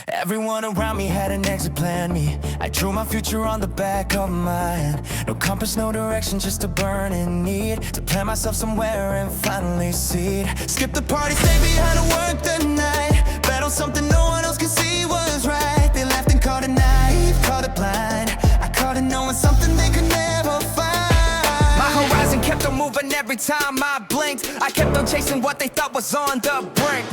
Everyone around me had an exit plan. Me, I drew my future on the back of my hand. No compass, no direction, just a burning need to plant myself somewhere and finally see it. Skip the party, stay behind and work the night. Bet on something no one else could see was right. They laughed and called it naive, called it blind. I called it knowing something they could never find. My horizon kept on moving every time I blinked. I kept on chasing what they thought was on the brink.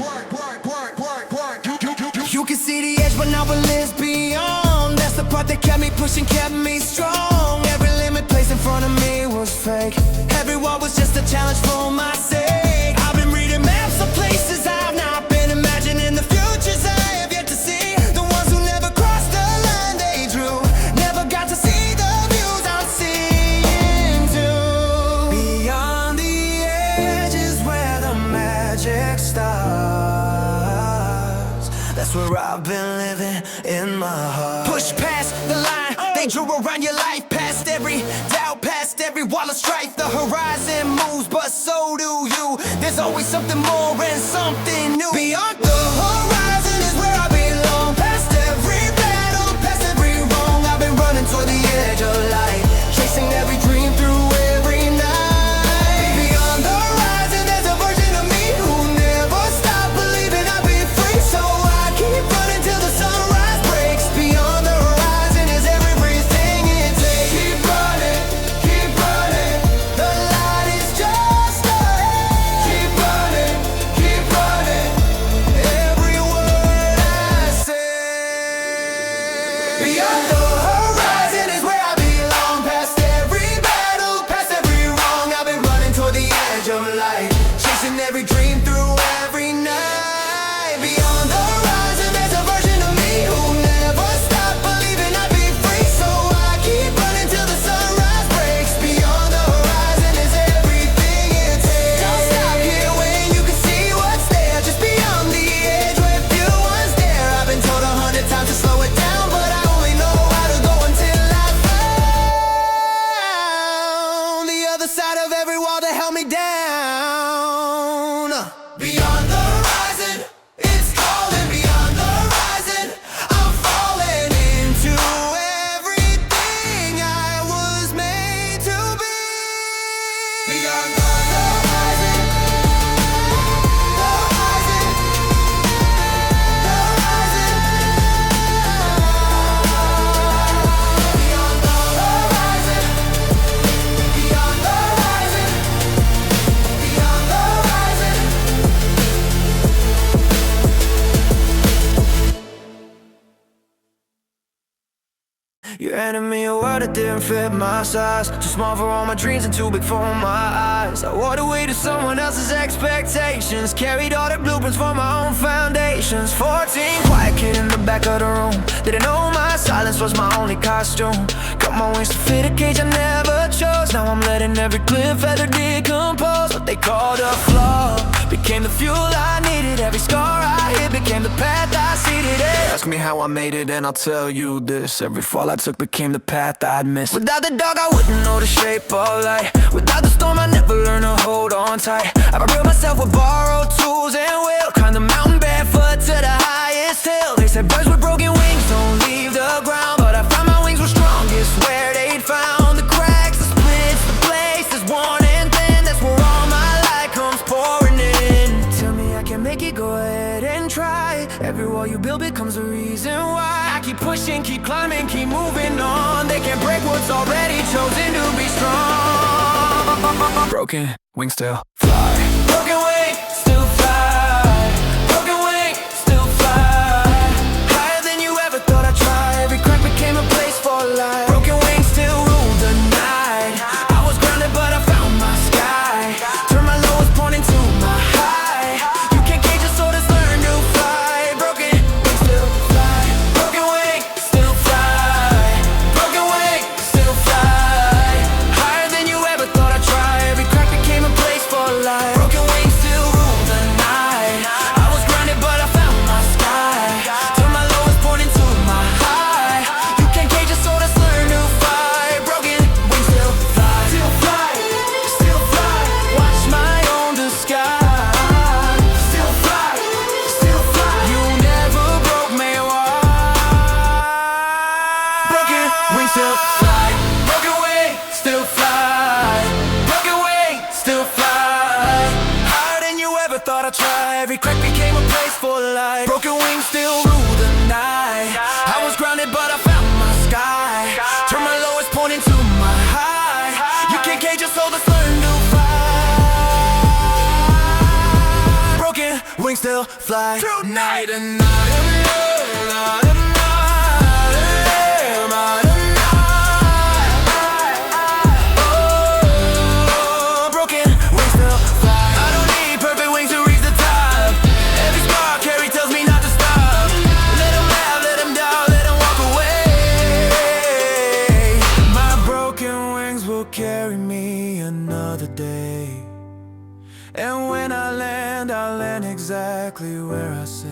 You can see the edge, but now it lives beyond. That's the part that kept me pushing, kept me strong. Every limit placed in front of me was fake. Every wall was just a challenge for my sake. I've been reading maps of places I've not been, imagining the futures I have yet to see. The ones who never crossed the line they drew, never got to see the views I'm seeing too. Beyond the edge is where the magic starts. That's where I've been living in my heart. Push past the line they drew around your life, past every doubt, past every wall of strife. The horizon moves, but so do you. There's always something more and something new. Beyond the horizon is where I belong. Past every battle, past every wrong, I've been running toward the edge of light, chasing every dream through every night. Beyond the horizon, there's a version of me who never stopped believing I'd be free. So keep running till the sunrise breaks. Beyond the horizon is everything it takes. Keep running, the light is just ahead. Keep running, every word I say. Beyond the horizon is where I belong. Past every battle, past every wrong, I've been running toward the edge of light, chasing every dream through every night. Beyond the horizon, there's a version of me who never stopped believing I'd be free. So I keep running till the sunrise breaks. Beyond the horizon is everything it takes. Don't stop here when you can see what's there. Just beyond the edge where few ones dare. I've been told 100 times to slow it down, but I only know how to go until I found the other side of every wall that held me down. Beyond the horizon, it's calling. Beyond the horizon, I'm falling into everything I was made to be. Beyond the horizon, the horizon, the horizon. Beyond the horizon, beyond the horizon, beyond the horizon. You handed me a world that didn't fit my size. Too small for all my dreams and too big for my eyes. I walked away to someone else's expectations, carried all the blueprints for my own foundations. 14, quiet kid in the back of the room, didn't know my silence was my only costume. Cut my wings to fit a cage I never chose. Now I'm letting every clear feather decompose. What they called a flaw became the fuel I needed. Every scar I hit became the path I seeded it. Ask me how I made it and I'll tell you this: every fall I took became the path I'd miss. Without the dark I wouldn't know the shape of light. Without the storm I never learned to hold on tight. I built myself with borrowed tools and will. Climbed the mountain barefoot to the highest hill. They said birds with broken wings don't leave the ground, but I found my wings were strongest where they'd found the cracks, the splits, the places worn and thin. That's where all my light comes pouring in. Tell me I can make it, go ahead and try. Every wall you build becomes the reason why I keep pushing, keep climbing, keep moving on. They can't break what's already chosen to be strong. Broken wings still fly. Broken wings still fly. Broken wings still fly. Higher than you ever thought I'd try. Every crack became a place for life. Broken wings still rule the night. I was grounded but I found my sky. Turned my lowest point into my high. You can't cage a soul that's learned to fly. Broken wings still fly. Broken wings still fly. Broken wings still fly. Higher than you ever thought I'd try. Every crack became a place for life. still fly tonight. Broken wings still fly. I don't need perfect wings to reach the top. Every scar carry tells me not to stop. Let them laugh, let them doubt, let them walk away. My broken wings will carry me another day. And when I'll land exactly where I say.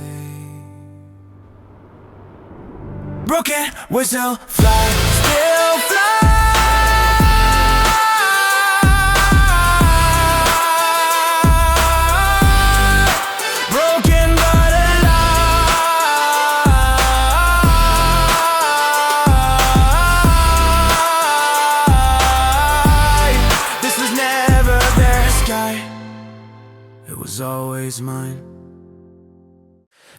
Broken wings still fly, still fly. Broken but alive. This was never their sky, it was always mine.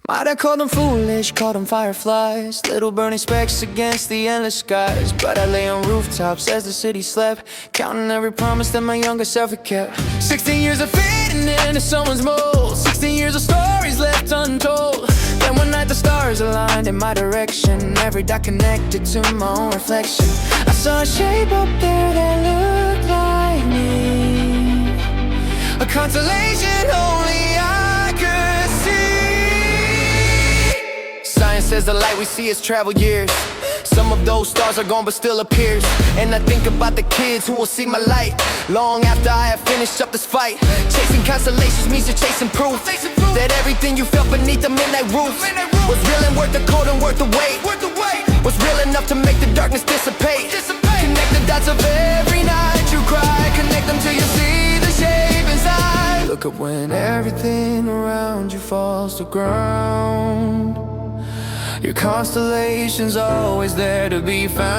Might have called them foolish, called them fireflies, little burning specks against the endless skies. But I lay on rooftops as the city slept, counting every promise that my younger self had kept. 16 years of fading into someone's mold, 16 years of stories left untold. Then one night the stars aligned in my direction, every dot connected to my own reflection. I saw a shape up there that looked like me, a constellation only I could see. Science says the light we see has traveled years. Some of those stars are gone but still appears. And I think about the kids who will see my light long after I have finished up this fight. Chasing constellations means you're chasing proof that everything you felt beneath the midnight roof was real and worth the cold and worth the wait. Was real enough to make the darkness dissipate. Connect the dots of every night you cry, connect them till you see the shape inside. Look up when everything around you falls to ground. Your constellation's always there to be found.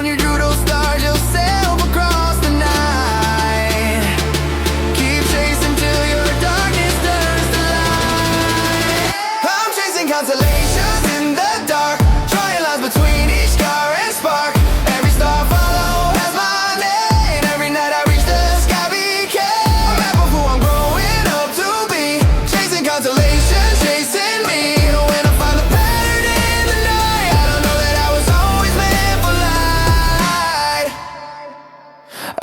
You drew those stars yourself across the night. Keep chasing till your darkness turns to light. I'm chasing constellations in the dark, drawing lines between each star and spark. Every star follow has my name. Every night I reach the sky became a map of who I'm growing up to be. Chasing constellations, chasing me.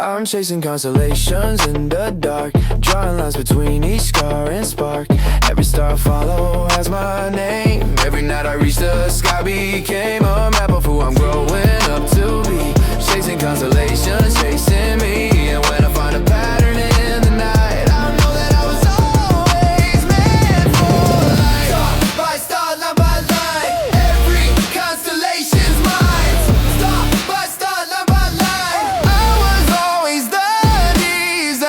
I'm chasing constellations in the dark, drawing lines between each scar and spark. Every star I follow has my name. Every night I reach the sky became a map of who I'm growing up to be. Chasing constellations, chasing me. And when I find a pattern in the night, I know that I was always meant for life. Star by star, line by line, every constellation's mine. Star by star, line by line, I was always the design.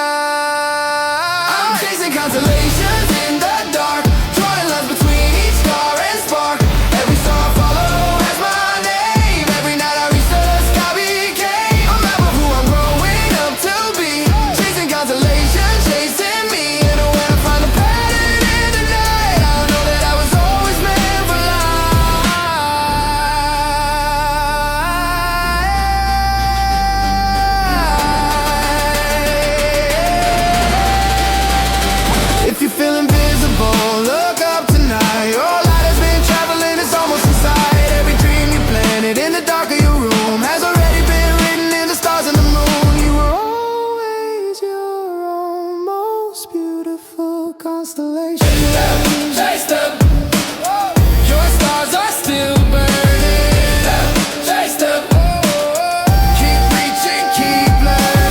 I'm chasing constellations in the dark, drawing lines between each star and spark. Every star I follow has my name. Every night I reach the sky became a map of who I'm growing up to be. Chasing constellations, chasing me. And when I find a pattern in the night, I know that I was always meant for life. If you feel invisible, look up tonight. Your light has been traveling, it's almost inside. Every dream you planted in the dark of your room has already been written in the stars and the moon. You were always your own most beautiful constellation. Chase them. Your stars are still burning. Chase them. Keep reaching, keep learning.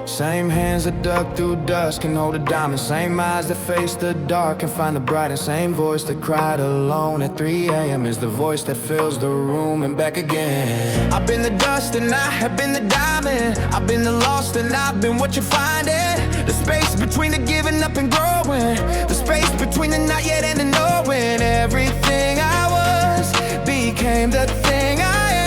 Same hands that dug through dust can hold a diamond. Same eyes that face the dark can find the bright. And same voice that cried alone at 3 a.m. is the voice that fills the room and back again. I've been the dust and I have been the diamond. I've been the lost and I've been what you're finding. The space between the giving up and growing, the space between the not yet and the knowing. Everything I was became the thing I am.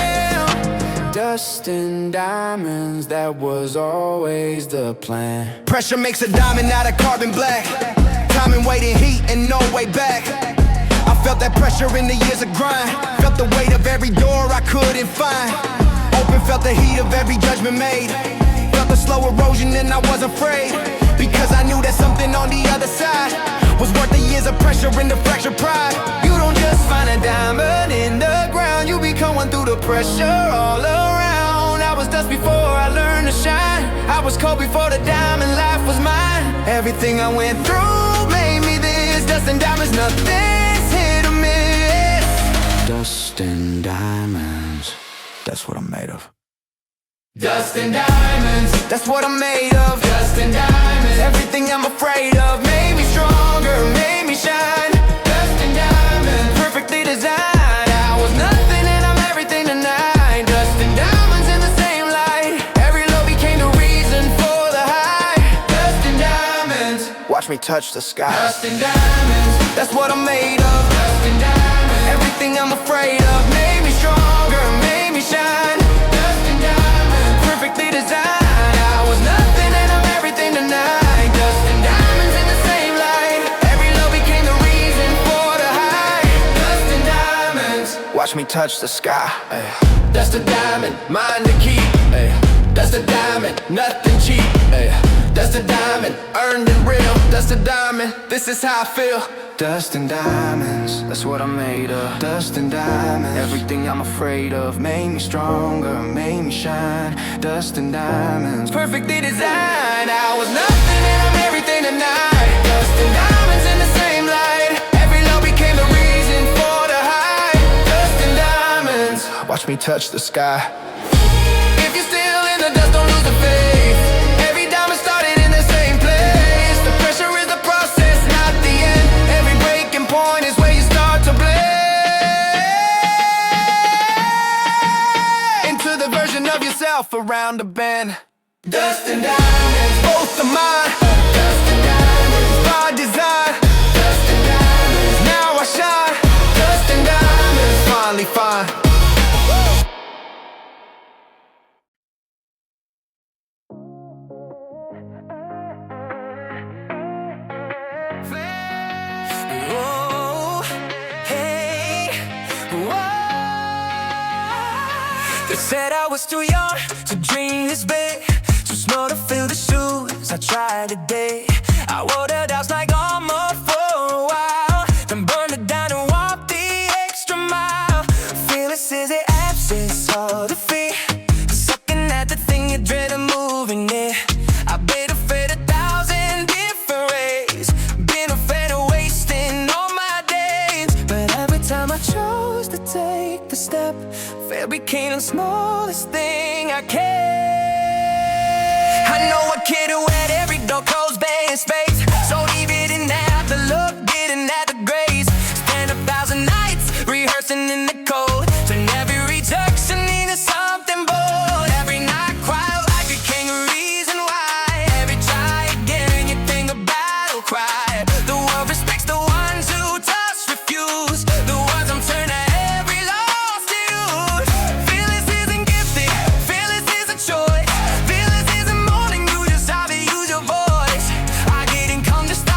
Dust and diamonds, that was always the plan. Pressure makes a diamond out of carbon black. time and waiting heat and no way back. I felt that pressure in the years of grind. Felt the weight of every door I couldn't find. Open, felt the heat of every judgment made. Felt the slow erosion and I was afraid, because I knew that something on the other side was worth the years of pressure and the fractured pride. You don't just find a diamond in the ground, you become one through the pressure all around. I was dust before I learned to shine. I was cold before the diamond life was mine. Everything I went through made me this. Dust and diamonds, nothing's hit or miss. Dust and diamonds, that's what I'm made of. Dust and diamonds, that's what I'm made of. Dust and diamonds, everything I'm afraid of made me stronger, made me shine. Dust and diamonds, perfectly designed. I was nothing and I'm everything tonight. Dust and diamonds in the same light. Every low became the reason for the high. Dust and diamonds, watch me touch the sky. Dust and diamonds, that's what I'm made of. Dust and diamonds, everything I'm afraid of made me stronger, made me shine. Perfectly designed. I was nothing and I'm everything tonight. Dust and diamonds in the same light. Every low became the reason for the high. Dust and diamonds, watch me touch the sky. Ay. Dust a diamond, mine to keep. Ay. Dust a diamond, nothing cheap. Ay. Dust a diamond, earned and real. Dust a diamond, this is how I feel. Dust and diamonds, that's what I'm made of. Dust and diamonds, everything I'm afraid of made me stronger, made me shine. Dust and diamonds, perfectly designed. I was nothing and I'm everything tonight. Dust and diamonds in the same light. Every low became the reason for the high. Dust and diamonds, watch me touch the sky. If you're still in the dust, don't lose the faith. Every diamond started in the same place. The pressure is the process, not the end. Every breaking point is where you start to blend into the version of yourself around the bend. Dust and diamonds, both are mine. Dust and diamonds, by design. Dust and diamonds, now I shine. Dust and diamonds, finally fine. They said I was too young to dream this big, too small to fill the shoes I tried today. I wore the doubts like armor for a while, then burned it down and walked the extra mile. Fearless is the absence of defeat, sucking at the thing you dread of moving near. I've been afraid 1,000 different ways, been afraid of wasting all my days. But every time I chose to take the step, fear became the smallest thing I can. I know a kid who had every door closed, banned space, so he didn't have to look, didn't have to grace. Spent 1,000 nights rehearsing in the cold, turn every rejection into something bold. Every night quiet like a king, a reason why. Every try again, you think a battle cry. The world respects the ones who just refuse, the ones I'm turning every lost to use. Fearless isn't gifted, fearless is a choice. Fearless isn't mourning, you just have to use your voice. I didn't come to stay,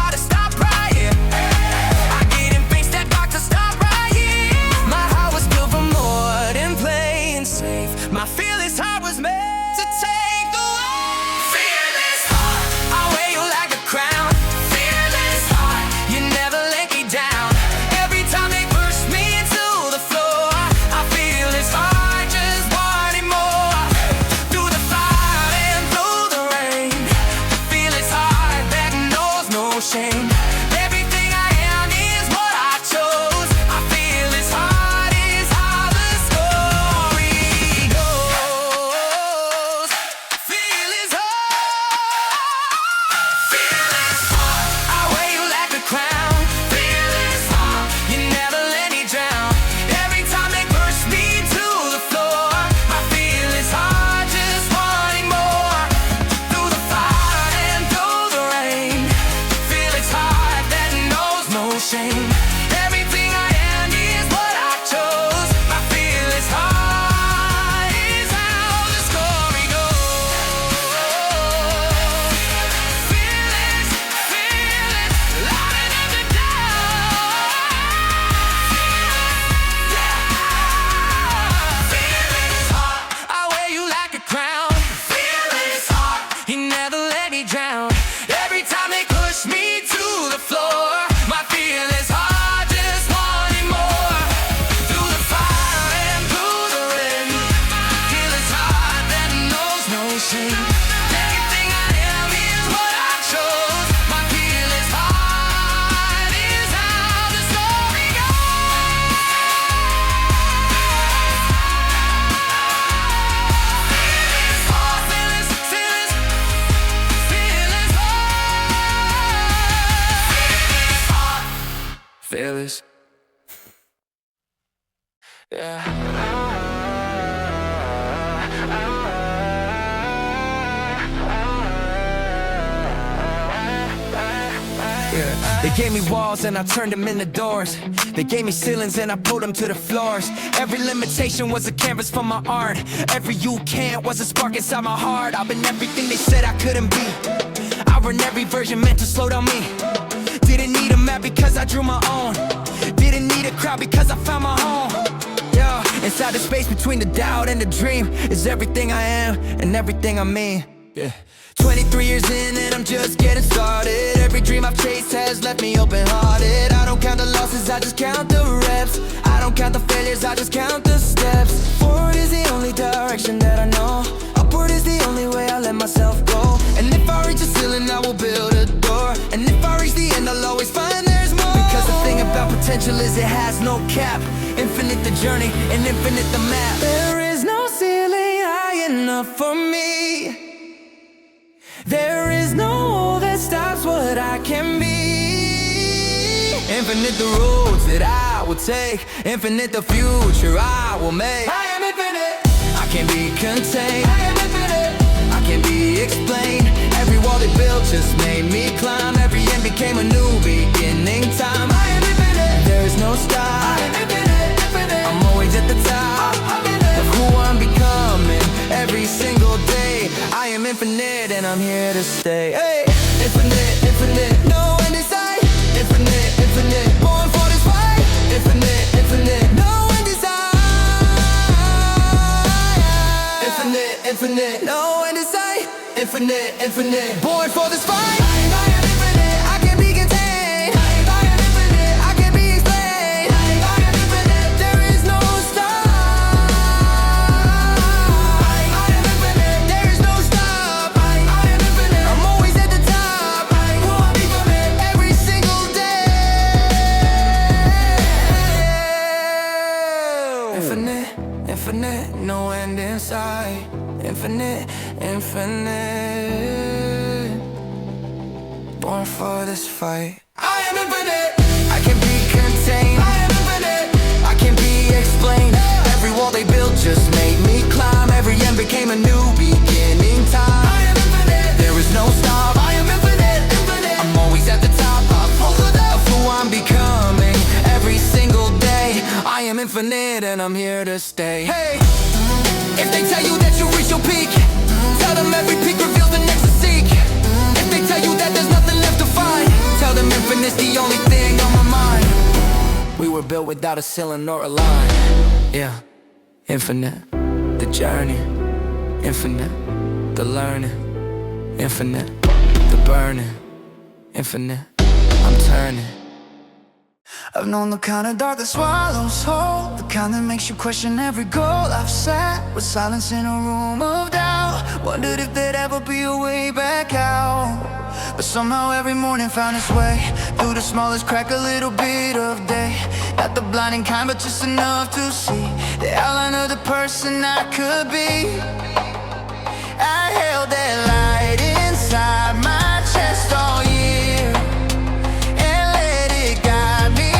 They gave me walls and I turned them into doors. They gave me ceilings and I pulled them to the floors. Every limitation was a canvas for my art. Every you can't was a spark inside my heart. I've been everything they said I couldn't be. I run every version meant to slow down me. Didn't need a map because I drew my own. Didn't need a crowd because I found my home. Yeah, inside the space between the doubt and the dream is everything I am and everything I mean. Yeah. 23 years in and I'm just getting started. Every dream I've chased has left me open-hearted. I don't count the losses, I just count the reps. I don't count the failures, I just count the steps. Forward is the only direction that I know. Upward is the only way I let myself go. And if I reach a ceiling, I will build a door. And if I reach the end, I'll always find there's more. Because the thing about potential is it has no cap. Infinite the journey and infinite the map. There is no ceiling high enough for me. There is no wall that stops what I can be. Infinite the roads that I will take. Infinite the future I will make. I am infinite. I can't be contained. I am infinite. I can't be explained. Every wall they built just made me climb. Every end became a new beginning time. I am infinite. There is no stop. I am infinite, infinite. I'm always at the top of who I'm becoming every single day. I am infinite and I'm here to stay. Hey, infinite, infinite, no end in sight. Infinite, infinite, born for this fight. Infinite, infinite, no end in sight. Infinite, infinite, no end in sight. Infinite, infinite, born for this fight. I am infinite, I can't be contained. I am infinite, I can't be explained. I am infinite, there is no stop. Infinite, no end in sight. Infinite, infinite, born for this fight. I am infinite, I can be contained. I am infinite, I can be explained. Every wall they built just made me climb. Every end became a new beginning time. I am infinite, there is no stop. I am infinite, infinite, I'm always at the top of who I'm becoming every single day. I am infinite and I'm here to stay. Hey, if they tell you that you reach your peak, tell them every peak reveals the next to seek. If they tell you that there's nothing left to find, tell them infinite's the only thing on my mind. We were built without a ceiling or a line. Yeah, infinite, the journey. Infinite, the learning. Infinite, the burning. Infinite, I'm turning. I've known the kind of dark that swallows whole, the kind that makes you question every goal I've set, with silence in a room of doubt. Wondered if there'd ever be a way back out, but somehow every morning found its way through the smallest crack, a little bit of day. Not the blinding kind, but just enough to see the outline of the person I could be. I held that light inside my chest all year, and let it guide me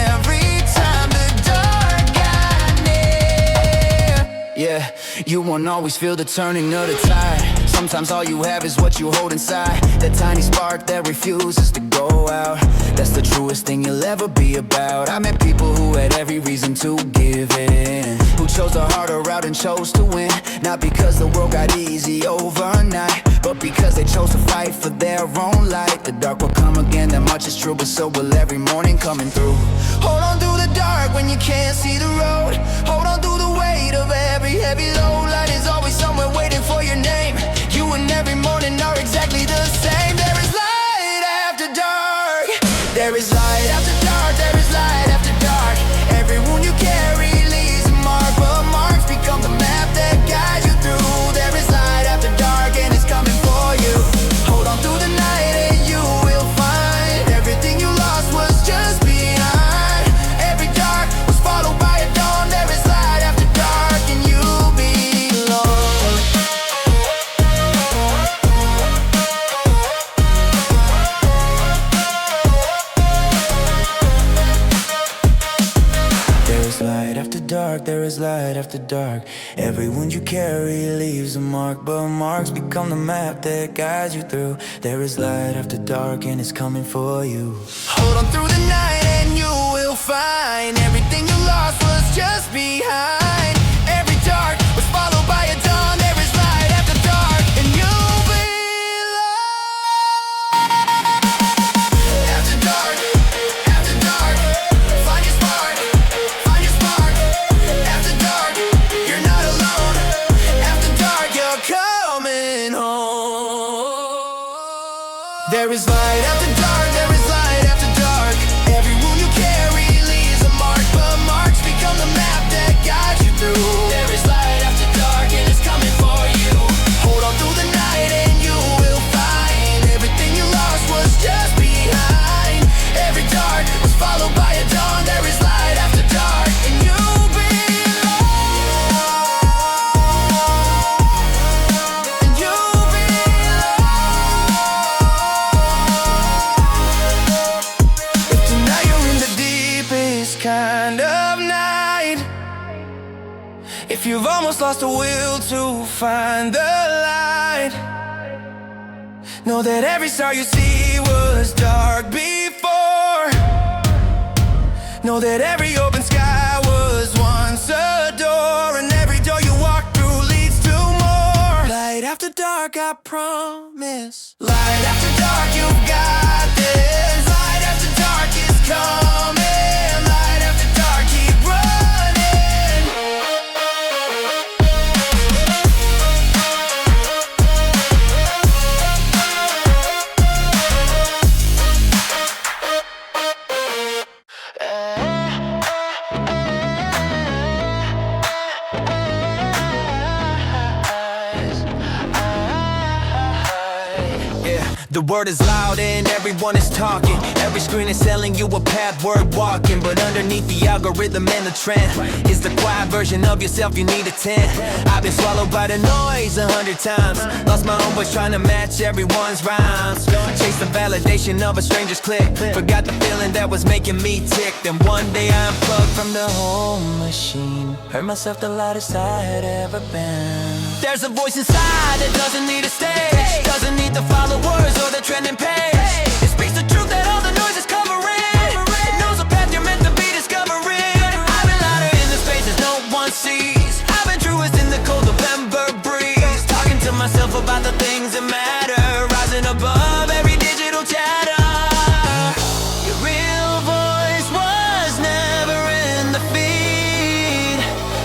every time the dark got near. Yeah, you won't always feel the turning of the tide. Sometimes all you have is what you hold inside, that tiny spark that refuses to go out. That's the truest thing you'll ever be about. I met people who had every reason to give in, who chose the harder route and chose to win. Not because the world got easy overnight, but because they chose to fight for their own light. The dark will come again, that much is true, but so will every morning coming through. Hold on through the dark when you can't see the road. Hold on through the weight of every heavy load. Light is always somewhere waiting for your name. You and every morning are exactly the same. There is light after dark. There is light after dark. There is light after dark. Every wound you carry leaves a mark, but marks become the map that guides you through. There is light after dark and it's coming for you. Hold on through the night and you will find everything you lost was just behind. Every dark is light after dark, there is light after dark. Every wound you carry leaves a mark, but marks become the map that guides you through. There is light after dark and it's coming for you. Hold on through the night and you will find everything you lost was just behind. Every dark was followed by a dawn. There is light after dark and you'll be after dark, after dark. Find your spark, find your spark. After dark, you're not alone. After dark, you're coming home. There is light after dark, there is light after dark. Every wound you carry leaves a mark, but marks become the map that guides you through. There is light after dark and it's coming for you. Hold on through the night and you will find everything you lost was just behind. Every dark was followed by a dawn. There is light after dark and you'll be alone. And you'll be alone. If tonight you're in the deepest kind of night, if you've almost lost the will to find the light, know that every star you see was dark before. Know that every open sky was once a door, and every door you walk through leads to more. Light after dark, I promise. Light after dark, you got this. Light after dark is coming. Light after dark, keep running. The word is loud and everyone is talking. Every screen is selling you a path worth walking, but underneath the algorithm and the trend is the quiet version of yourself you need a 10. I've been swallowed by the noise 100 times. Lost my own voice trying to match everyone's rhymes. Chase the validation of a stranger's click. Forgot the feeling that was making me tick. Then one day I unplugged from the home machine. Heard myself the loudest I had ever been. There's a voice inside that doesn't need a stage, doesn't need the followers or the trending page. It speaks the truth that all the noise is covering. It knows the path you're meant to be discovering. I've been louder in the spaces no one sees. I've been truest in the cold November breeze. Talking to myself about the things that matter. Rising above every digital chatter. Your real voice was never in the feed.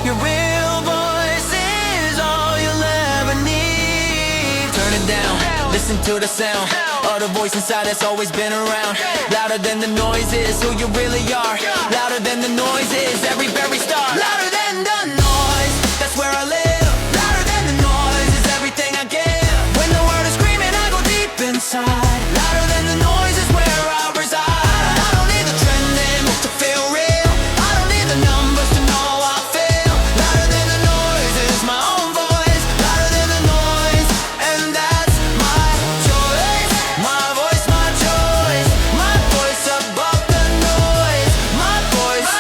Your real voice is all you'll ever need. Turn it down, listen to the sound of the voice inside that's always been around. Louder than the noise is who you really are. Louder than the noise is every very star. Louder than the noise, that's where I live. Louder than the noise is everything I give. When the world is screaming, I go deep inside. Louder than the noise is where I reside. I don't need the trending to feel real. I don't need the numbers to know I feel. Louder than the noise is my own voice. Louder than the noise, and that's my choice. My voice, my choice. My voice above the noise. My voice,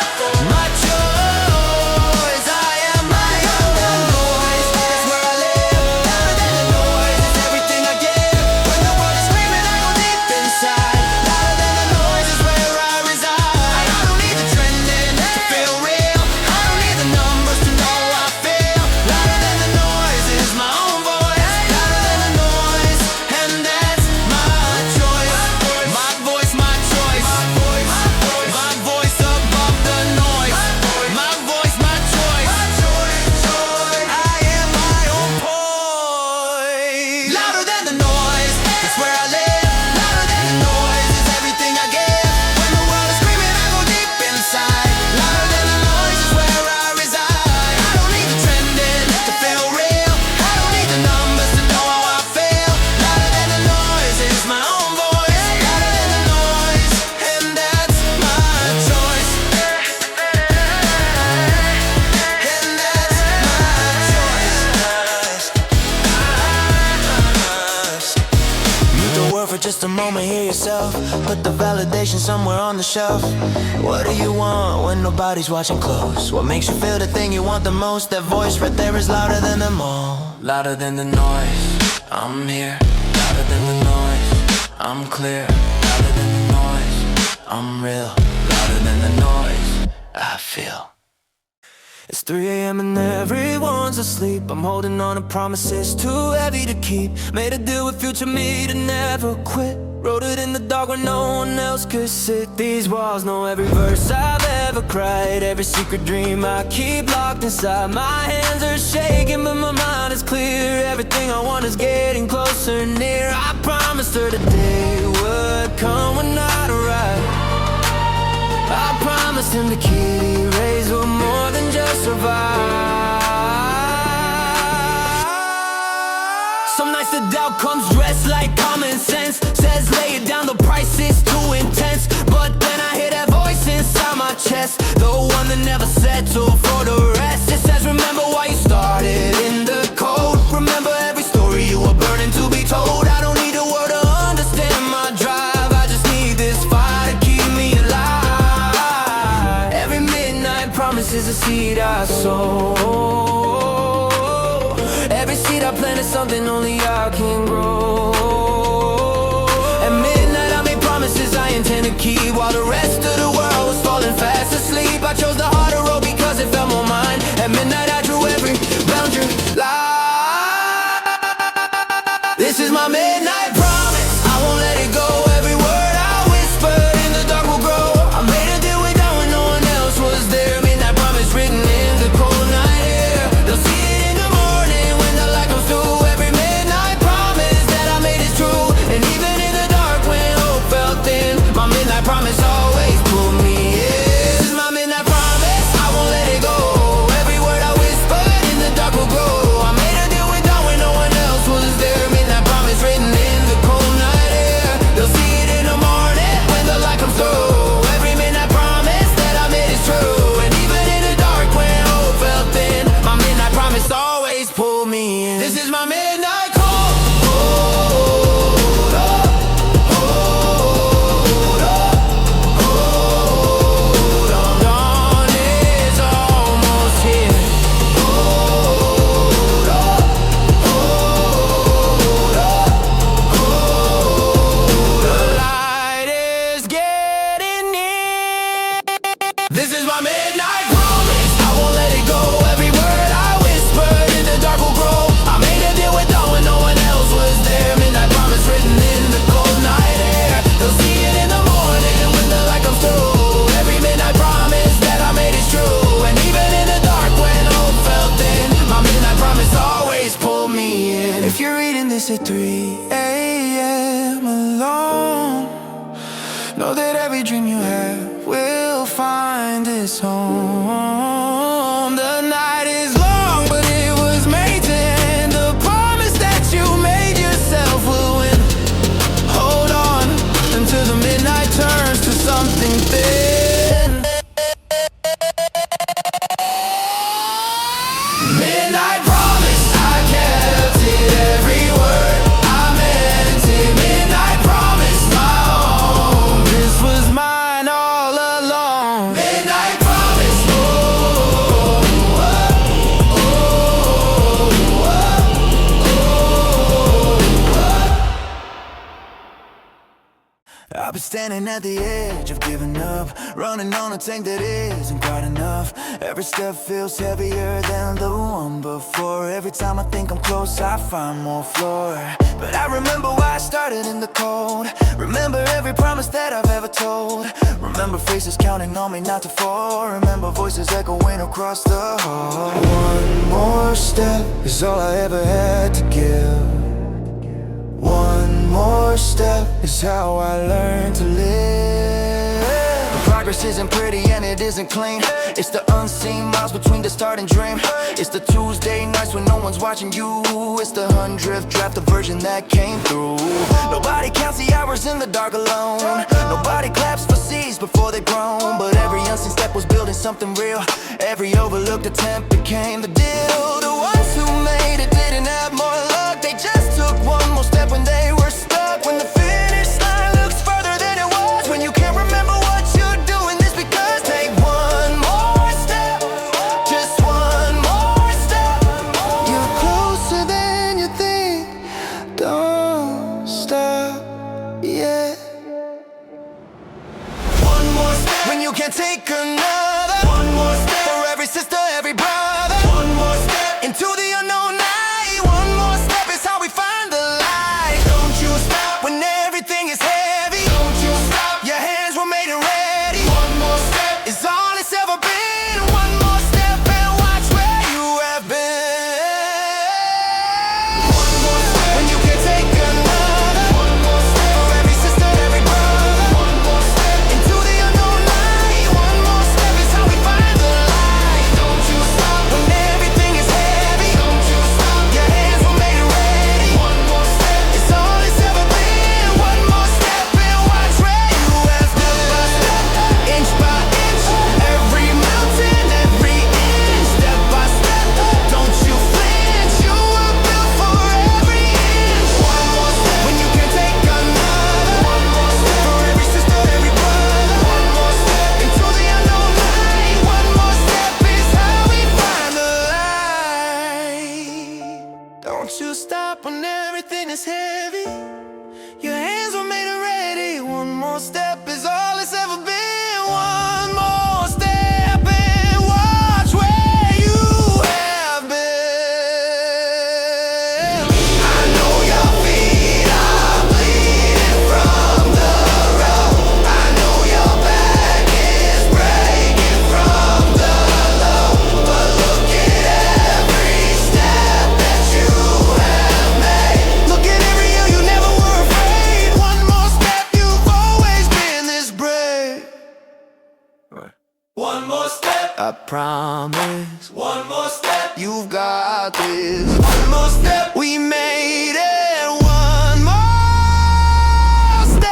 my choice. I am my own voice. That's where I live. Louder than the noise is everything I give. When the world is screaming, yourself. Put the validation somewhere on the shelf. What do you want when nobody's watching close? What makes you feel the thing you want the most? That voice right there is louder than them all. Louder than the noise, I'm here. Louder than the noise, I'm clear. Louder than the noise, I'm real. Louder than the noise, I feel. It's 3 AM and everyone's asleep. I'm holding on to promises too heavy to keep. Made a deal with future me to never quit. Wrote it in the dark where no one else could sit. These walls know every verse I've ever cried. Every secret dream I keep locked inside. My hands are shaking but my mind is clear. Everything I want is getting closer near. I promised her the day would come when I'd arrive. I promised him the kid he raised would more than just survive. Some nights the doubt comes dressed like common sense. Says lay it down, the price is too intense. But then I hear that voice inside my chest, the one that never settled for the rest. It says remember why you started in the cold. Remember every story you were burning to be told. I don't need a word to understand my drive. I just need this fire to keep me alive. Every midnight promise is a seed I sow. Every seed I plant is something only I can grow. At midnight I made promises I intend to keep, while the rest of the world was falling fast asleep. I chose the harder road because it felt more mine. At midnight I drew every boundary line. This is my midnight promise, I won't let it go. Every word I whispered in the dark will grow. I made a deal with God when no one else was there. Midnight promise written in the cold night air. They'll see it in the morning when the light comes through. Every midnight promise that I made is true. And even in the dark when hope felt thin, my midnight promise always pulled me in. This is my midnight promise, I won't let it go. Every word I whispered in the dark will grow. I made a deal with God when no one else was there. Midnight promise written in the cold night air. They'll see it in the morning when the light comes through. Every midnight promise that I made is true. And even in the dark when hope felt thin, my midnight promise always pulled me in. This is my midnight call. Hold up, hold up, hold on. Dawn is almost here. Hold up, hold up, hold up. The light is getting near. This is my midnight promise, I won't let it go. Every word I whispered in the dark will grow. I made a deal with God when no one else was there. Midnight promise written in the cold night air. They'll see it in the morning when the light comes through. Every midnight promise that I made is true. And even in the dark when hope felt thin, my midnight promise always pulled me in. If you're reading this at 3 AM alone, know that every dream you have will find its home. The night is long, but it was made to end. The promise that you made yourself will win. Hold on until the midnight turns to something thin. Midnight promise, I kept it. Every word I meant it. Midnight promise, my home. This was mine all along. Midnight promise, oh, oh, oh, oh, oh. I've been standing at the edge of giving up, running on a tank that isn't quite enough. Every step feels heavier than the one before. Every time I think I'm close, I find more floor. But I remember why I started in the cold. Remember every promise that I've ever told. Remember faces counting on me not to fall. Remember voices echoing across the hall. One more step is all I ever had to give. One more step is how I learned to live. Progress isn't pretty and it isn't clean. It's the unseen miles between the start and dream. It's the Tuesday nights when no one's watching you. It's the 100th draft, the version that came through. Nobody counts the hours in the dark alone. Nobody claps for seeds before they've grown. But every unseen step was building something real. Every overlooked attempt became the deal. The ones who made it didn't have more luck. They just took one more step when they were stuck. When the finish line looks further I promise. One more step, You've got this. one more step. We made it. One more step.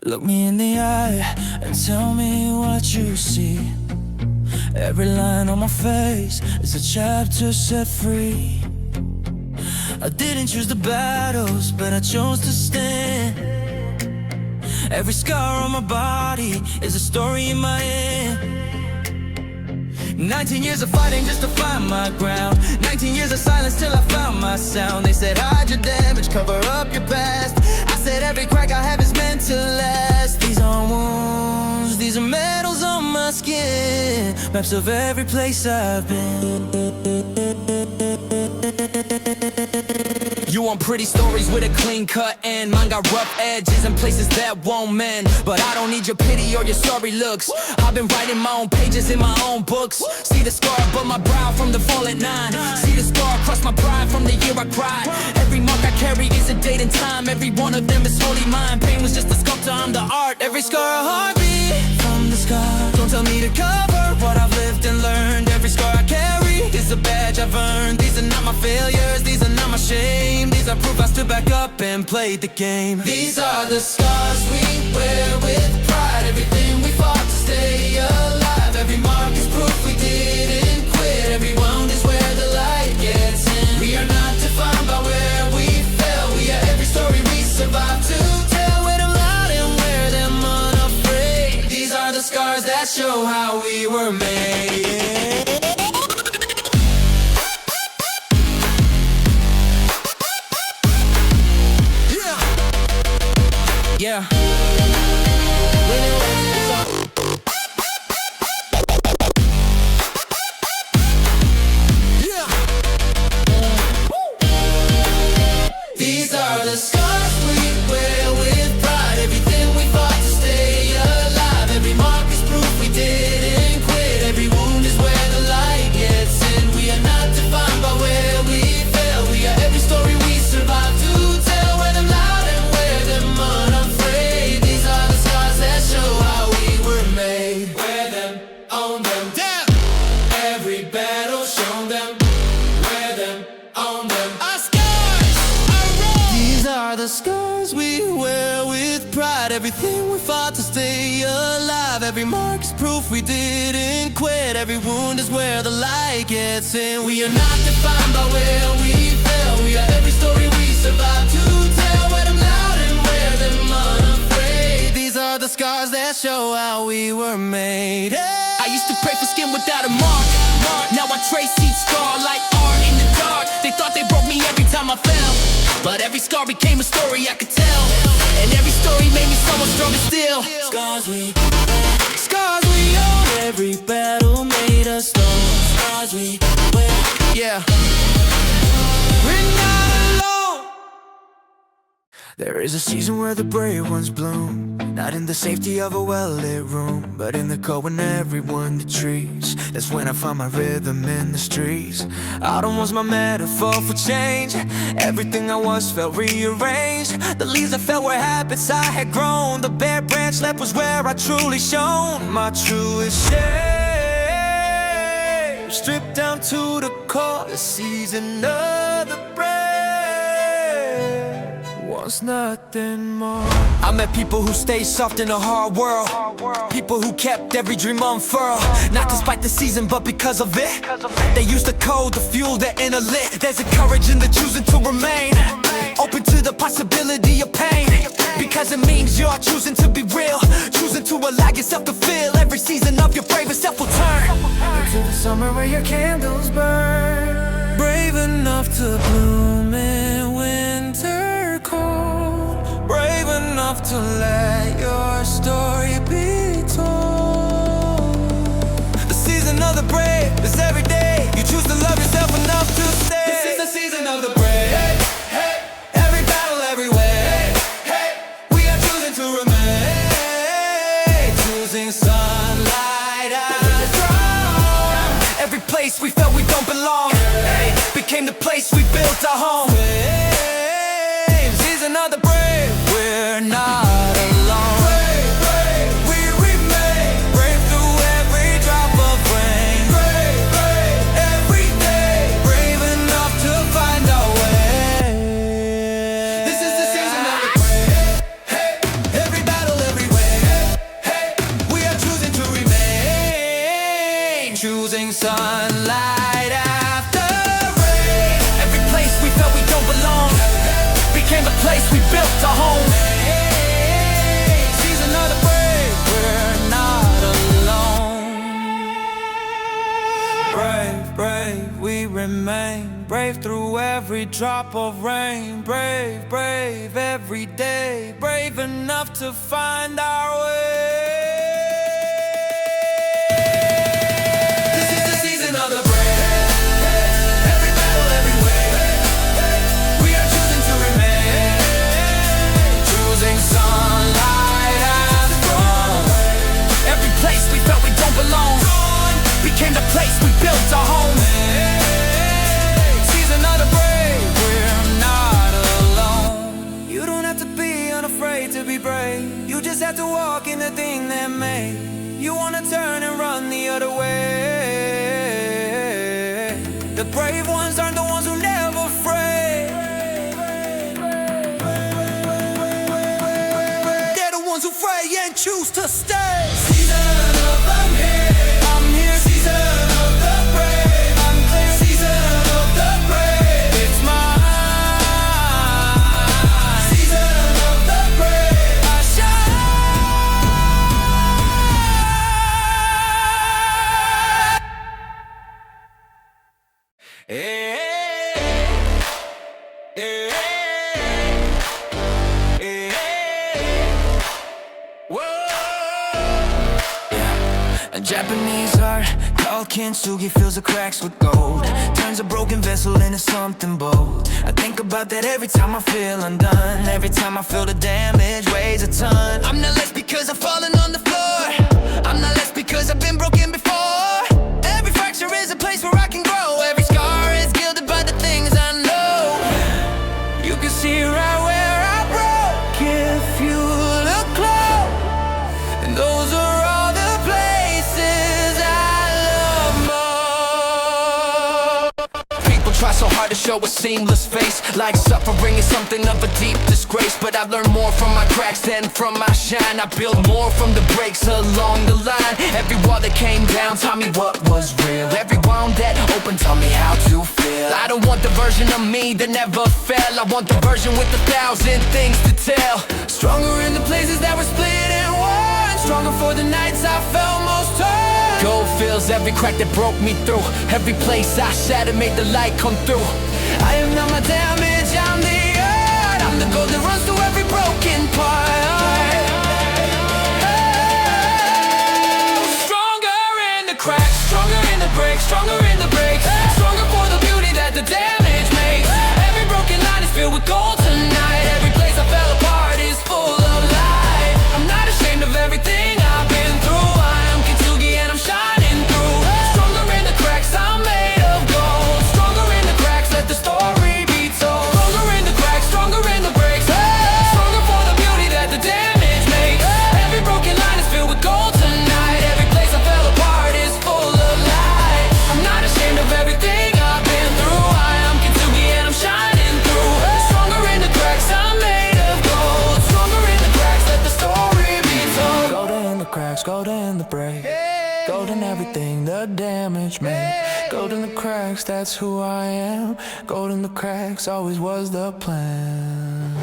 Look me in the eye and tell me what you see. Every line on my face is a chapter set free. I didn't choose the battles, but I chose to stand. Every scar on my body is a story in my end. 19 years of fighting just to find my ground. 19 years of silence till I found my sound. They said hide your damage, cover up your past. I said every crack I have is meant to last. These aren't wounds, these are medals on my skin. Maps of every place I've been. You want pretty stories with a clean cut end. Mine got rough edges and places that won't mend. But I don't need your pity or your sorry looks. I've been writing my own pages in my own books. See the scar above my brow from the fall at 9. See the scar across my pride from the year I cried. Every mark I carry is a date and time. Every one of them is wholly mine. Pain was just a sculptor, I'm the art. Every scar a heartbeat from the scar. Don't tell me to cover what I've lived and learned. Every scar I carry is a badge I've earned. These are not my failures, these are not my shame. These are proof I stood back up and played the game. These are the scars we wear with pride. Everything we fought to stay alive. Every mark is proof we didn't quit. Every wound is where the light gets in. We are not defined by where we fell. We are every story we survived to tell. Wear them loud and wear them unafraid. These are the scars that show how we were made. Yeah. These are the scars we wear with pride. Everything we fought to stay alive. Every mark is proof we didn't quit. Every wound is where the light gets in. We are not defined by where we fell. We are every story we survived to tell. Wear them loud and wear them unafraid. These are the scars that show how we were made. Wear them, own them. Damn. Every battle shown them. Wear them, own them. Our scars are wrong. These are the scars we wear with pride. Everything we fought to stay alive. Every mark is proof we didn't quit. Every wound is where the light gets in. We are not defined by where we fell. We are every story we survived to tell. Wear them loud and wear them unafraid. These are the scars that show how we were made. Hey! I used to pray for skin without a mark. Now I trace each scar like art in the dark. They thought they broke me every time I fell, but every scar became a story I could tell. And every story made me someone stronger still. Scars we own. Every battle made us strong. Scars we wear. Yeah. We're not alone. There is a season where the brave ones bloom. Not in the safety of a well-lit room, but in the cold when everyone retreats. That's when I find my rhythm in the streets. Autumn was my metaphor for change. Everything I was felt rearranged. The leaves I felt were habits I had grown. The bare branch left was where I truly shone my truest shape. Stripped down to the core, the season of the brave was nothing more. I met people who stayed soft in a hard world. People who kept every dream unfurled. Not despite the season, but because of it. They used the code to fuel their inner lit. There's a courage in the choosing to remain open to the possibility of pain, because it means you're choosing to be real, choosing to allow yourself to feel. Every season of your bravest self will turn into the summer where your candles burn. Brave enough to bloom in winter cold. Brave enough to let your story be told. The season of the brave is every day. You choose to love yourself enough to stay. This is the season of the brave. Every battle, every way. We are choosing to remain. Choosing sunlight out. place we felt we don't belong. Became the place we built our home. Here's another brave. We're not alone. Brave, brave, we remain. Brave through every drop of rain. Brave, brave, every day. Brave enough to find our way. This is the season of the brave. Hey, every battle, every way. Hey, we are choosing to remain. Choosing sunlight after rain. Every place we felt we don't belong became the place we built our home. Season of the brave, we're not alone. Brave, brave, we remain. Brave through every drop of rain. Brave, brave, every day. Brave enough to find our way. This is the season of the brave. Every battle, every way. We are choosing to remain. Choosing sunlight as strong. Every place we felt we don't belong became the place we built our home. Season of the brave, we're not alone. You don't have to be unafraid to be brave. You just have to walk in the thing that made you wanna turn and run the other way. The brave ones aren't the ones who never fray. They're the ones who fray and choose to stay. Season of I'm here, I'm here. Season of the brave, I'm clear. Season of the brave, it's mine. Season of the brave, I shine. Hey, hey, hey, hey. Whoa. Yeah. A Japanese heart called Kintsugi fills the cracks with gold. Turns a broken vessel into something bold. I think about that every time I feel undone. Every time I feel the damage weighs a ton. I'm not less because I've fallen on the floor. I'm not less because I've been broken before. Every fracture is a place where I can grow. Every scar is gilded by the things I know. You can see right where I broke if you look close. And those are all the places I love most. People try so hard to show a seamless face, like suffering is something of a deep disgrace. But I've learned more from my cracks than from my shine. I built more from the breaks along the line. Every wall that came down taught me what was real. Every wound that opened taught me how to feel. I don't want the version of me that never fell. I want the version with 1,000 things to tell. Stronger in the places that were split and one. Stronger for the nights I felt most torn. Gold fills every crack that broke me through. Every place I shattered made the light come through. I am not my damage, I'm the earth. I'm the gold that runs through every broken part. Stronger in the cracks, stronger in the breaks, stronger in the breaks. Stronger for the beauty that the damage makes. Every broken line is filled with gold tonight. Every place I fell apart is full of light. I'm not ashamed of everything I've been through. I am Kintsugi and I'm shining through. Stronger in the cracks, I'm made of gold. Stronger in the cracks, let the story be told. Stronger in the cracks, stronger in the breaks. Stronger for the beauty that the damage makes. Every broken line is filled with gold tonight. Every place I fell apart is full of light. I'm not ashamed of everything I've been through. I am Kintsugi and I'm shining through. Stronger in the cracks, I'm made of gold. Stronger in the cracks, let the story be told. Gold in the cracks, gold in the break. Gold in everything the damage made. Gold in the cracks, that's who I am. Gold in the cracks, always was the plan.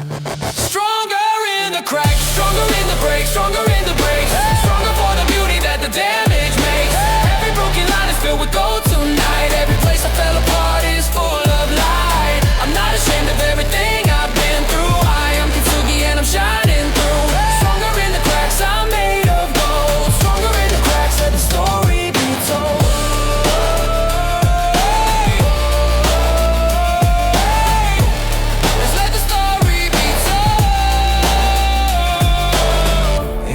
Stronger in the cracks, stronger in the breaks, stronger in the breaks. Stronger for the beauty that the damage makes. Every broken line is filled with gold tonight. Every place I fell apart is full of light. I'm not ashamed of everything I've been through. I am Kintsugi and I'm shining through. Stronger in the cracks, I'm made of gold. Stronger in the cracks, let the story be told. Let's let the story be told.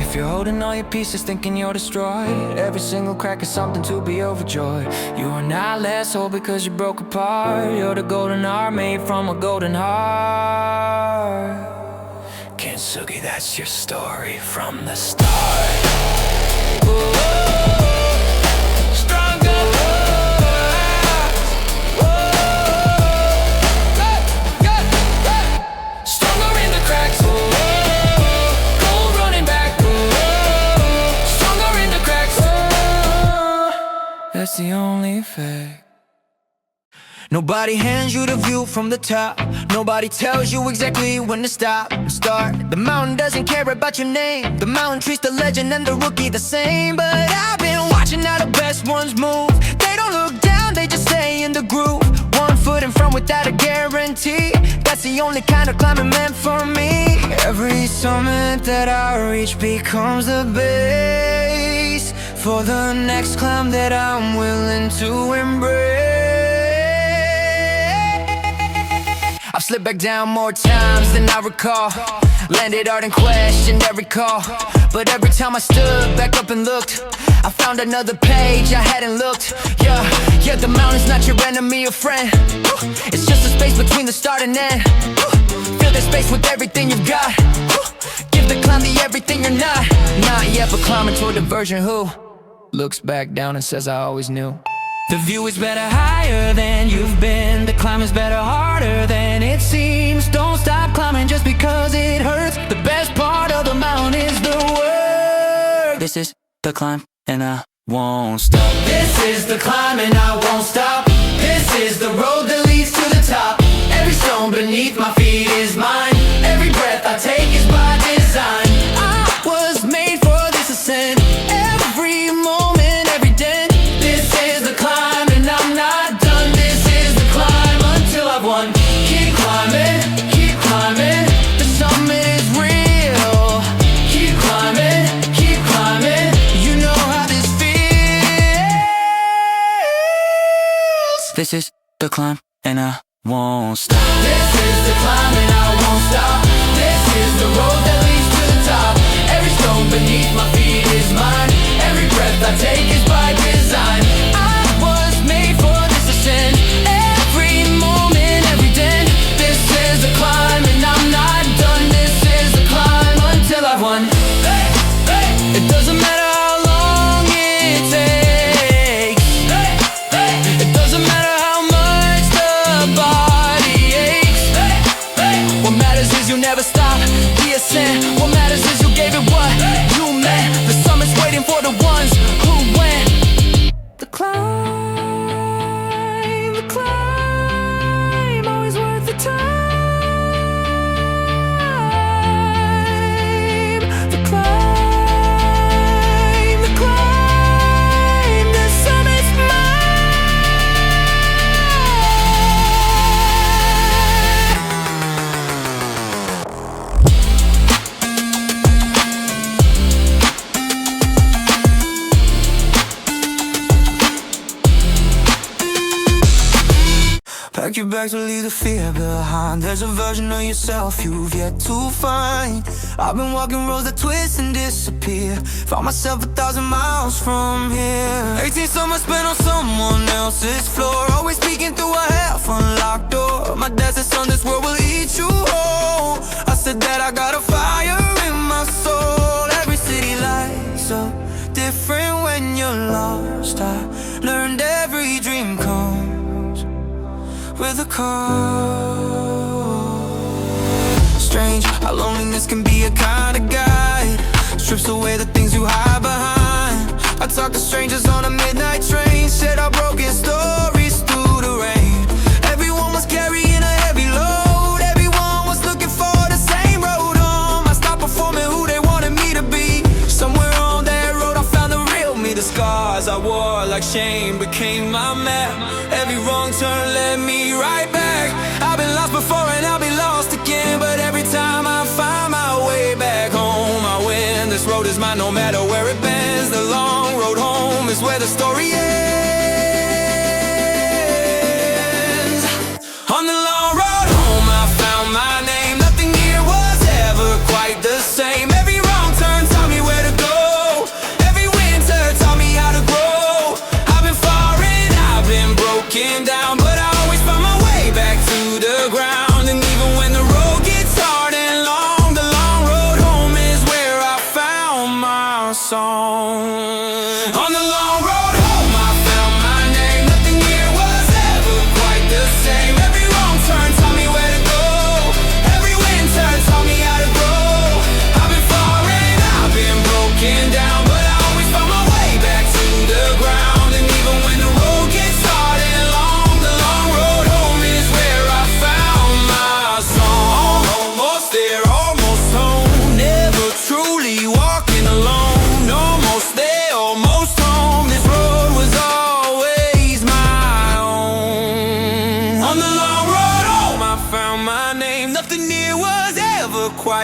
If you're holding all your pieces thinking you're destroyed. Every single crack is something to be overjoyed. You are not less whole because you broke apart. You're the golden heart made from a golden heart. Kintsugi, that's your story from the start. Ooh. That's the only fact. Nobody hands you the view from the top. Nobody tells you exactly when to stop and start. The mountain doesn't care about your name. The mountain treats the legend and the rookie the same. But I've been watching how the best ones move. They don't look down, they just stay in the groove. 1 foot in front without a guarantee. That's the only kind of climbing meant for me. Every summit that I reach becomes the base for the next climb that I'm willing to embrace. I've slipped back down more times than I recall. Landed hard and questioned every call. But every time I stood back up and looked, I found another page I hadn't looked. Yeah, the mountain's not your enemy or friend. It's just a space between the start and end. Fill that space with everything you've got. Give the climb the everything you're not. Not yet, but climbing toward the version who looks back down and says I always knew. The view is better higher than you've been. The climb is better harder than it seems. Don't stop climbing just because it hurts. The best part of the mountain is the work. This is the climb and I won't stop. This is the climb and I won't stop. This is the road that leads to the top. Every stone beneath my feet is mine. Every breath I take is by design. I was made for this ascent. Every moment, every dent. This is the climb and I'm not done. This is the climb until I've won. Keep climbing, keep climbing. The summit is real. Keep climbing, keep climbing. You know how this feels. This is the climb and I won't stop. This is the climb and I won't stop. This is the road that leads to the top. Every stone beneath my feet is mine. Every breath I take is by design. I was made for this ascent. Every moment, every dent. This is the climb and I'm not done. This is the climb until I've won. It doesn't matter how long it takes. It doesn't matter how much the body aches. What matters is you never stop the ascent. What matters is you gave it what you meant. The summit's waiting for the ones who went. The climb, always worth the time. The climb, the summit's pack your bags to leave the fear behind. There's a version of yourself you've yet to find. I've been walking roads that twist and disappear. Found myself 1,000 miles from here. 18 summers spent on someone else's floor. Always speaking through a half unlocked door. My dad said, son, this world will eat you whole. I said that I got a fire in my soul. Every city lights up different when you're lost. I learned every dream comes with a call. Strange how loneliness can be a kind of guide. Strips away the things you hide behind. I talked to strangers on a midnight train. Shared our broken stories through the rain. Everyone was carrying a heavy load. Everyone was looking for the same road home. I stopped performing who they wanted me to be. Somewhere on that road I found the real me. The scars I wore like shame became my map. Every wrong turn led me right back. I've been lost before and I'll be lost again. But every time I find my way back home, I win. This road is mine no matter where it bends. The long road home is where the story ends. On the long road home I found my name. Nothing here was ever quite the same. Every wrong turn taught me where to go.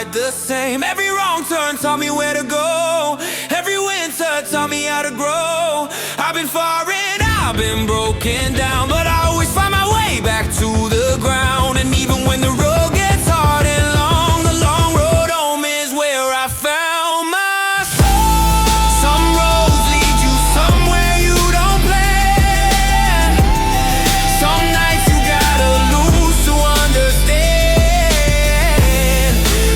ride the same. Every wrong turn taught me where to go. Every winter taught me how to grow. I've been far and I've been broken down, but I always find my way back to the ground. And even when the road gets hard and long, the long road home is where I found my soul. Some roads lead you somewhere you don't plan. Some nights you gotta lose to understand.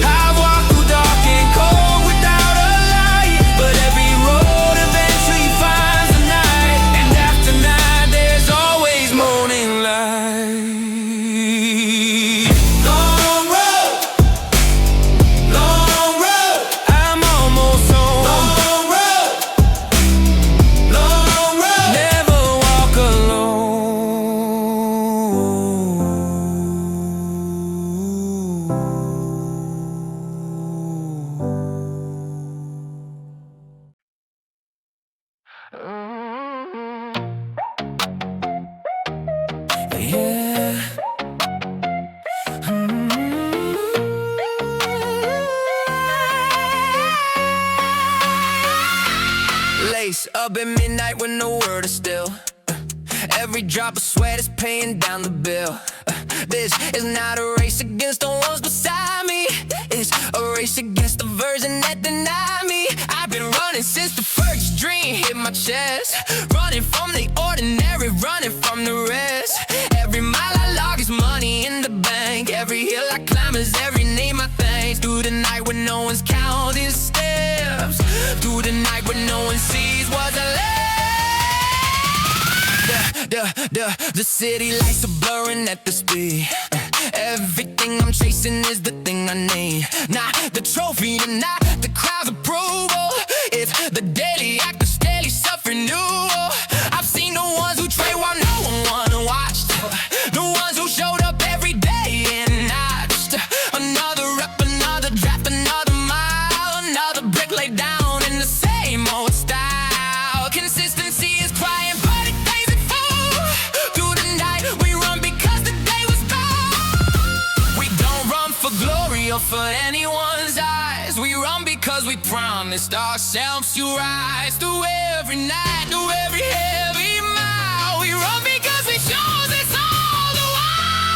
I've walked through dark and cold without a light, but every road eventually finds a night. And after night there's always morning light. Long road, long road, I'm almost home. Long road, long road, never walk alone. Yeah. Lace up at midnight when the world is still. Every drop of sweat is paying down the bill. This is not a race against the ones beside me. It's a race against the version that deny me. I've been running since the first dream hit my chest. Running from the ordinary, running from the rest. Every mile I log is money in the bank. Every hill I climb is every name I thank. Through the night when no one's counting steps. Through the night when no one sees what's left. The city lights are blurring at the speed. Everything I'm chasing is the thing I need. Not the trophy and not the crowd's approval. It's the daily act of daily self-renewal. I've seen the ones who trade while no one watched. The ones who showed up every day and not just another rep, another draft, another mile, another brick laid down in the same old style. Consistency is crying, but it pays it full. Through the night we run because the day was gone. We don't run for glory or for anyone's eyes. We run because we promised ourselves to rise. Through every night, through every heavy mile. We run because we chose it's all the while.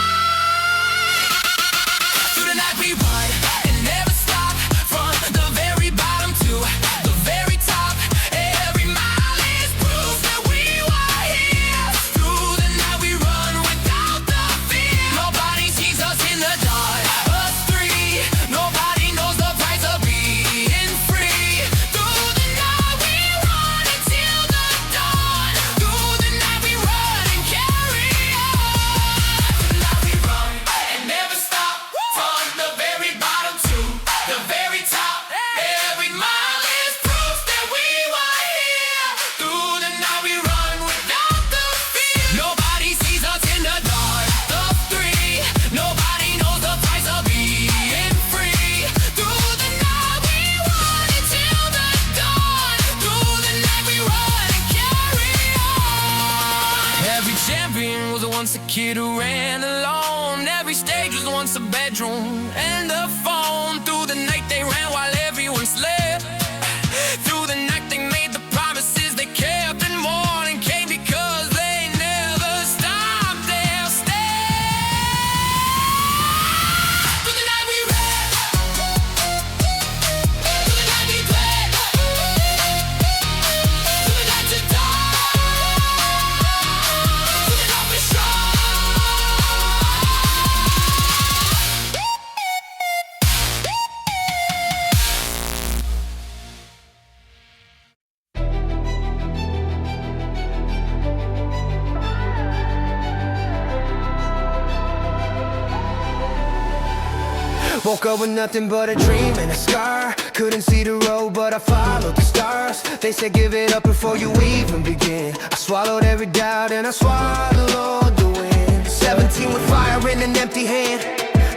Through the night we run and never stop. From the very bottom to the very top. Every mile is proof that we were here. Through the night we run without the fear. Nobody sees us in the dark. Us three. Nobody knows the price of being free. Through the night we run until the dawn. Through the night we run and carry on. Through the night we run and never stop. From the very bottom to the very top. Every mile is proof that we were here. Through the night we run without the fear. Nobody sees us in the dark. The three. Nobody knows the price of being free. Through the night we run until the dawn. Through the night we run and carry on. Every champion was once a kid who ran alone. Every stage was once a bedroom and a phone. Through the night they ran while everyone slept. Through the night they made the promises they kept. And morning came because they never stopped their step. Through the night we ran. Through the night we bled. Through the night to die. Through the night we strong. Woke up with nothing but a dream and a scar. Couldn't see the road, but I followed the stars. They said give it up before you even begin. I swallowed every doubt and I swallowed the wind. 17 with fire in an empty hand.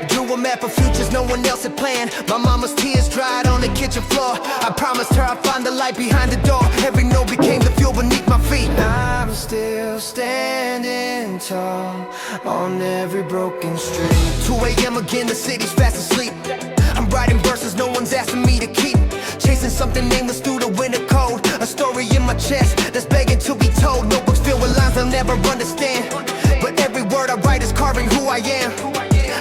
Drew a map of futures no one else had planned. My mama's tears dried on the kitchen floor. I promised her I'd find the light behind the door. Every note became the fuel beneath my feet. I'm still standing tall on every broken street. 2 a.m. again, the city's fast asleep. I'm writing verses no one's asking me to keep. Chasing something nameless through the winter cold. A story in my chest that's begging to be told. Notebooks filled with lines I'll never understand, but every word I write is carving who I am.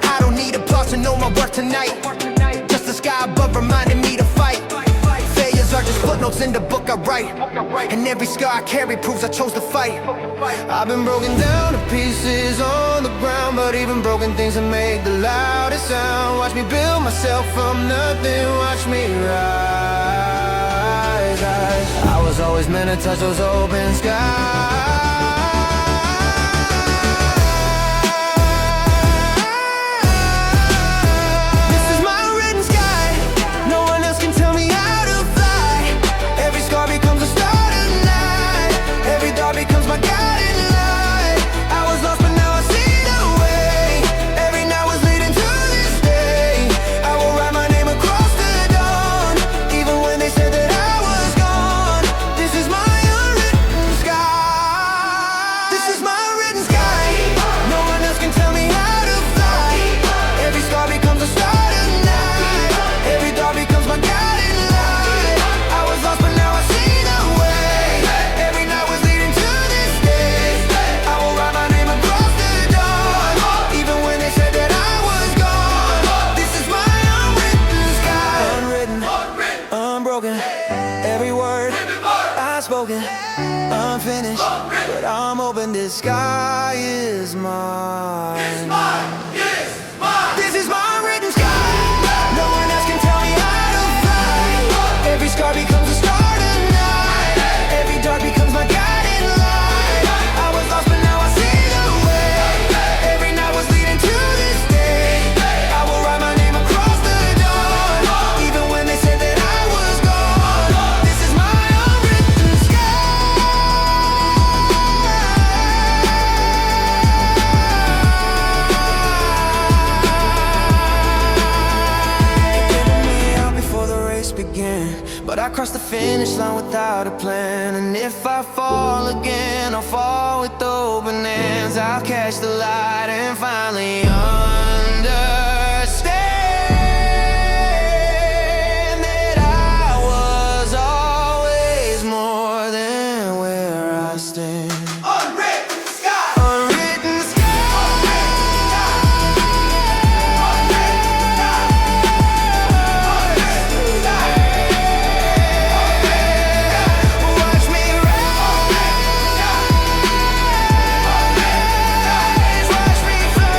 I don't need applause to know my worth tonight. Just the sky above reminding me to fight. Failures are just footnotes in the book I write, and every scar I carry proves I chose to fight. I've been broken down to pieces on the ground, but even broken things that make the loudest sound. Watch me build myself from nothing, watch me rise. I was always meant to touch those open skies. Every word I've spoken, unfinished, but I'm hoping this sky is mine. This is my unwritten sky. No one else can tell me how to fly. Every scar becomes a star tonight. Every dark becomes my guiding light. I was lost but now I see the way. Every night was leading to this day. I will write my name across the dawn, even when they said that I was gone. This is my unwritten sky. Getting me out before the race began, but I crossed the finish line without a plan. And if I fall again, I'll fall with open hands. I'll catch the light and finally understand that I was always more than where I stand. Unwritten sky. Unwritten sky. Watch me rise, watch me fly.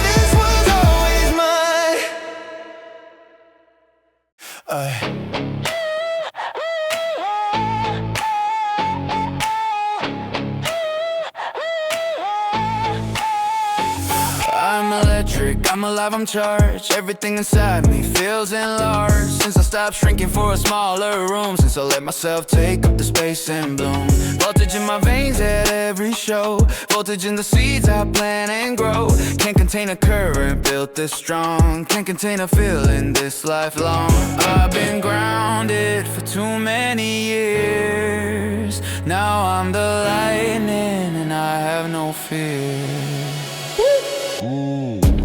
This was always mine. I'm electric, I'm alive, I'm charged. Everything inside me feels enlarged. Since I stopped shrinking for a smaller room, since I let myself take up the space and bloom. Voltage in my veins at every show, voltage in the seeds I plant and grow. Can't contain a current built this strong, can't contain a feeling this lifelong. I've been grounded for too many years. Now I'm the lightning and I have no fear.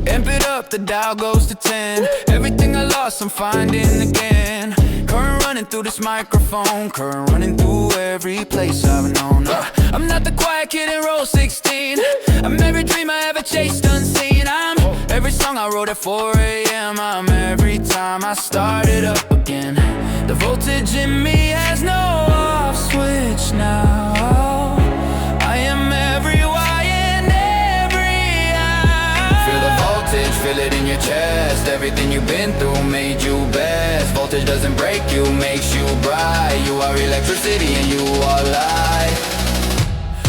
Amp it up, the dial goes to 10. Everything I lost, I'm finding again. Current running through this microphone, current running through every place I've known. I'm not the quiet kid in row 16. I'm every dream I ever chased unseen. I'm every song I wrote at 4 a.m. I'm every time I start it up again. The voltage in me has no off switch now. I am every Y and every I. Feel the voltage, feel it in your chest. Everything you've been through made you best. Voltage doesn't break you, makes you bright. You are electricity and you are light.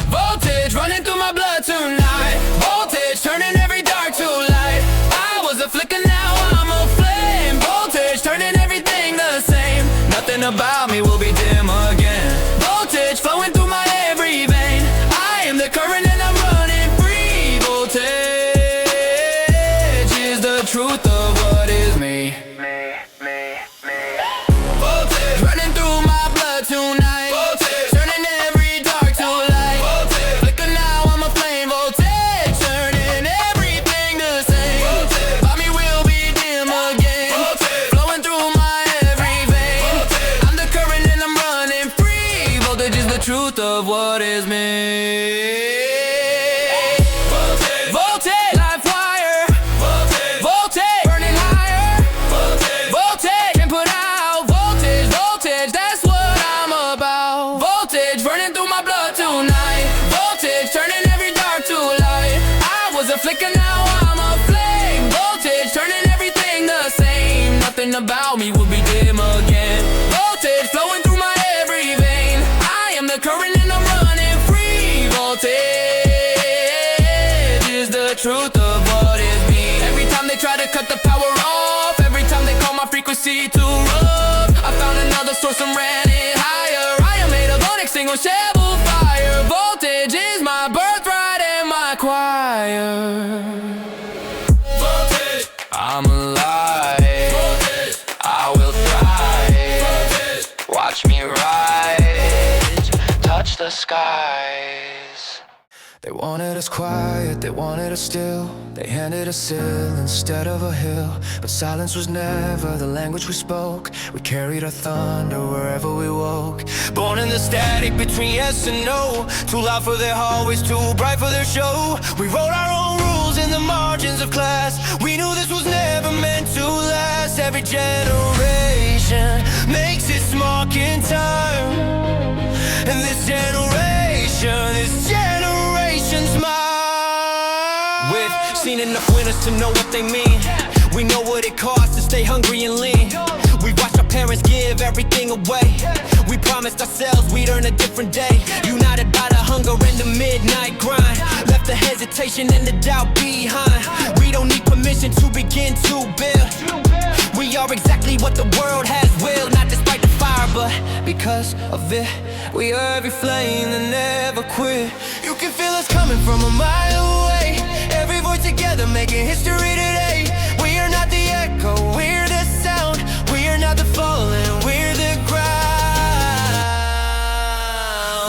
Voltage running through my blood tonight. Voltage turning every dark to light. I was a flicker, now I'm a flame. Voltage turning everything the same. Nothing about me will be dim again. Voltage flowing through my every vein. I am the current and I'm running free. Voltage is the truth of what is me. Voltage running through my blood tonight. Voltage turning every dark to light. Voltage flicker, now I'm a flame. Voltage truth of what is me. Voltage, live wire. Voltage, burning higher. Voltage, can't put out. Voltage, that's what I'm about. Voltage, burning through my blood tonight. Voltage, turning every dark to light. I was a flicker, now I'm a flame. Voltage, turning everything the same. Nothing about me would be dim again. Voltage, flowing through my every vein. I am the current and I'm running free. Voltage is the truth of what is me. Every time they try to cut the power off, every time they call my frequency too rough, I found another source and ran it higher. I am made of unextinguishable fire. Voltage is my birthright and my choir. Voltage, I'm alive. Voltage, I will thrive. Voltage, watch me rise, touch the skies. They wanted us quiet, they wanted us still. They handed us ill instead of a hill. But silence was never the language we spoke. We carried our thunder wherever we woke. Born in the static between yes and no. Too loud for their hallways, too bright for their show. We wrote our own rules in the margins of class. We knew this was never meant to last. Every generation makes its mark in time. And this generation's mine. We've seen enough winners to know what they mean. We know what it costs to stay hungry and lean. We watched our parents give everything away. We promised ourselves we'd earn a different day. United by the hunger and the midnight grind. Left the hesitation and the doubt behind. We don't need permission to begin to build. We are exactly what the world has willed. Not despite the fire, but because of it. We are every flame that never quit. You can feel us coming from a mile away. Every voice together making history today. We are not the echo, we're the sound. We are not the fallen, we're the ground.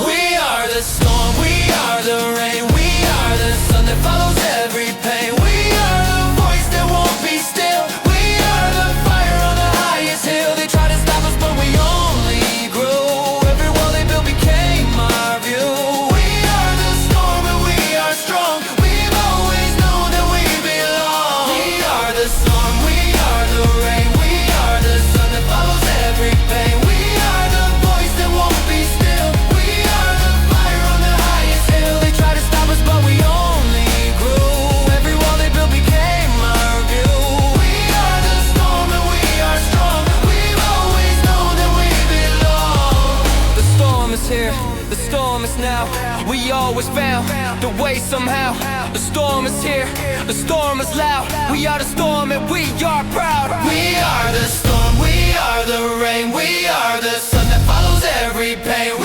We are the storm, we are the rain. We are the sun that follows every pain. We are the voice that won't be still. We are the fire on the highest hill. They try to stop us but we only grew. Every wall they built became our view. We are the storm and we are strong. We've always known that we belong. We are the storm, we are the rain. We are the sun that follows every pain. We are the voice that won't be still. We are the fire on the highest hill. They try to stop us but we only grew. Every wall they built became our view. We are the storm and we are strong. We've always known that we belong. The storm is here, the storm is now. We always found the way somehow. The storm is here, the storm is loud. We are the storm and we are proud. We are the storm, we are the rain. We are the sun that follows every pain.